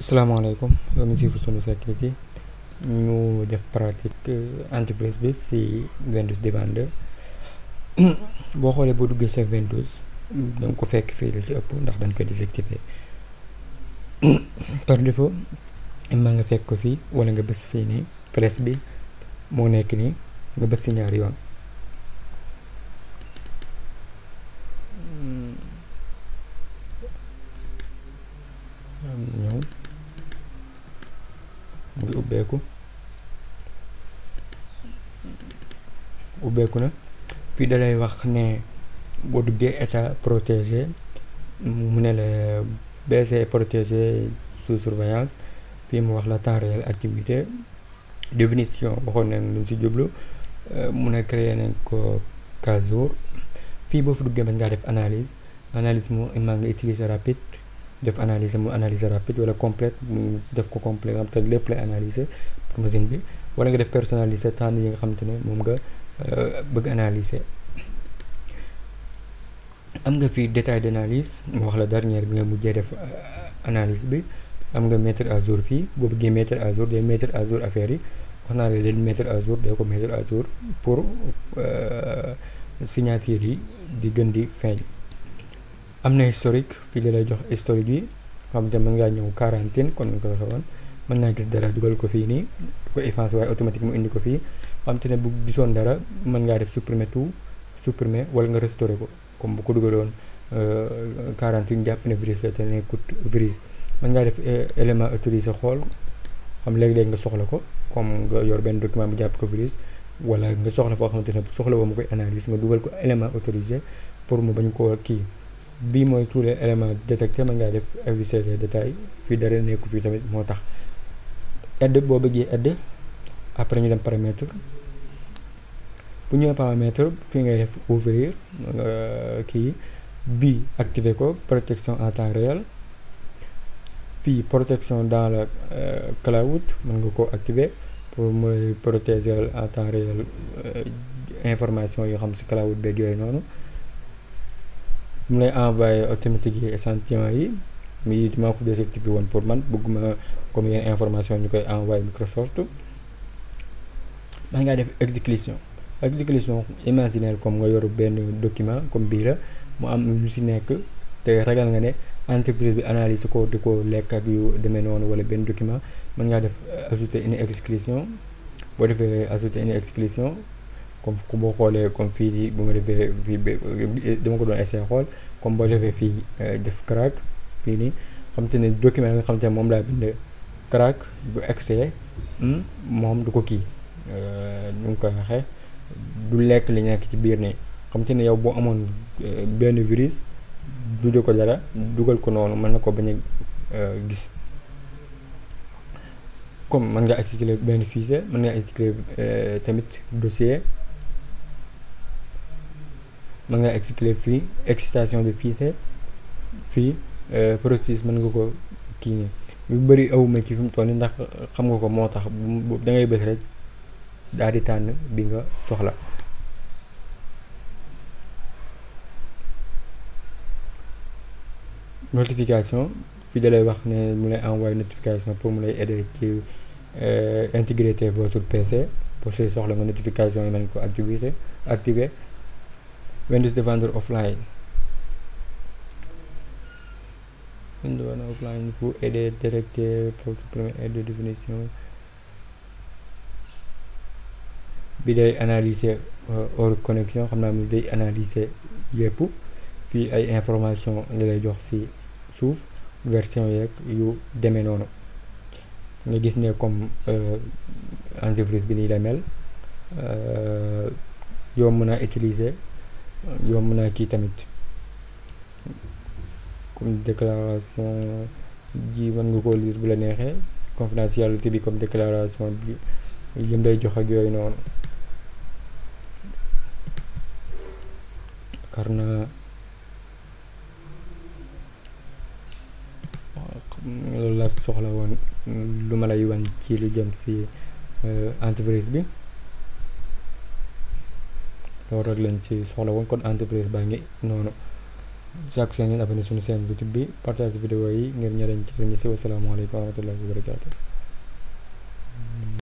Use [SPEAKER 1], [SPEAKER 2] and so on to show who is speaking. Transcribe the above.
[SPEAKER 1] salaamaaleykum yow mi suivre Sunu Sécurité ñu def pratique antivirus bi si Windows Defender boo xoolee boo duggee sa Windows danga ko fekk fii la ci ëpp ndax dañ ko désactiver par défaut maa nga fekk ko fii wala nga bës fii nii flèche bi moo nekk nii nga bës si ñaari yoon ñëw mu ngi ubbeeku na fii dalay wax ne boo duggee état protégé mu ne la BC protégé sous surveillance fii mu wax la temps réel activité définition waxoon nañ lu si jublu mu ne créé nañ ko 15 jours fii boo fi duggee mën ngaa def analyse mu maa nga utiliser rapide def analyse mu analyse rapide wala complète mu def ko complet nga xam te lépp lay analyser pour machine bi wala nga def personnaliser tànn yi nga xam te ne moom nga bëgg analyser. am nga fii détail d'analyse mu wax la dernière bi nga mujjee def analyse bi am nga mettre à jour fii boo bëggee mettre à jour day mettre à jour affaire yi wax naa la leen mettre à jour day ko mettre à jour pour signature yi di gën di feeñ. am na historique fii la lay jox historique bi xam te mën ngaa ñëw quarantaine kon nga ko waxee woon mën naa gis dara dugal ko fii nii ko effacer waaye automatique mu indi ko fii xam te ne bu gisoon dara mën ngaa def supprimer wala nga restaurer ko comme bu ko dugaloon quarantaine jàpp ne virus la te nekkut virus mën ngaa def élément autorisé xool xam léegi-léegi nga soxla ko comme nga yor benn document bu jàpp ko virus wala nga soxla foo xamante ne soxla woo mu koy analyse nga dugal ko élément autorisé pour mu bañ koo kii. bii mooy tous les éléments détectés mën ngaa def afficher les détails fii dara nekku fii tamit moo tax aide boo bëggee aide après ñu dem paramètre bu ñëwee paramètre fii ngay def ouvrir kii bii activer ko protection en temps réel fii protection dans le cloud mën nga ko activer pour mooy protéger en temps réel information yoo xam si cloud beeg yooyu noonu mu lay envoyé automatique yi échantillon yi mi maa ko désactivé woon pour man bëgguma comme yenn information ñu koy envoyé Microsoft. maa ngaa def exécution imaginaire comme nga yoru benn document comme bii la mu am lu si nekk te ragal nga ne entreprise bi analyse ko di ko lekk ak yu demee noonu wala benn document mën ngaa def ajouter une exécution boo defee ajouter une exécution comme boo xoolee comme fii nii bu ma defee fii dama ko doon essayer xool comme boo defee fii def crack fii nii xam te ne document nga xam te ne moom laa bind crack bu excès moom du ko kii nu ngi koy waxee du lekk li nekk ci biir ne xam te ne yow boo amoon benn virus du ko dara dugal ko noonu mën na ko bañ a gis comme mën nga exécuter benn fichier mën nga exécuter tamit dossier mën nga exécuter fii excitation de fichier fii processus mën nga ko kii nii yu bëri awuma ci fi mu toll nii ndax xam nga ko moo tax da ngay bës rek daal di tànn bi nga soxla. notification fii da lay wax ne mu lay envoyer notification pour mu lay aider ci intégrer votre PC pour si soxla nga notification yi mën ko activer Windows Defender offline Windows Defender offline vous aider détecter votre première aide de définition bi day analyser hors connexion xam naa mu day analyser yépp fii ay information nga lay jox ci suuf version yeeg yu demee noonu nga gis ne comme antivirus bi nii la mel yomb naa utiliser yomb naa kii tamit comme déclaration ji mën nga koo lire bu la neexee confidentialité bi comme déclaration bi yëm lay jox ak yooyu noonu karna loolu laa soxla woon lu ma lay wan ci lu jëm ci antivirus bi loolu rek lañ ci soxla woon kon antivirus baa ngi noonu sàkku seen ngeen abonné suñu chaîne YouTube bi partage vidéo yi ngir ñeneen ci ñu si. Wasalaamaaleykum wa rahmatullahi wa barakaatu.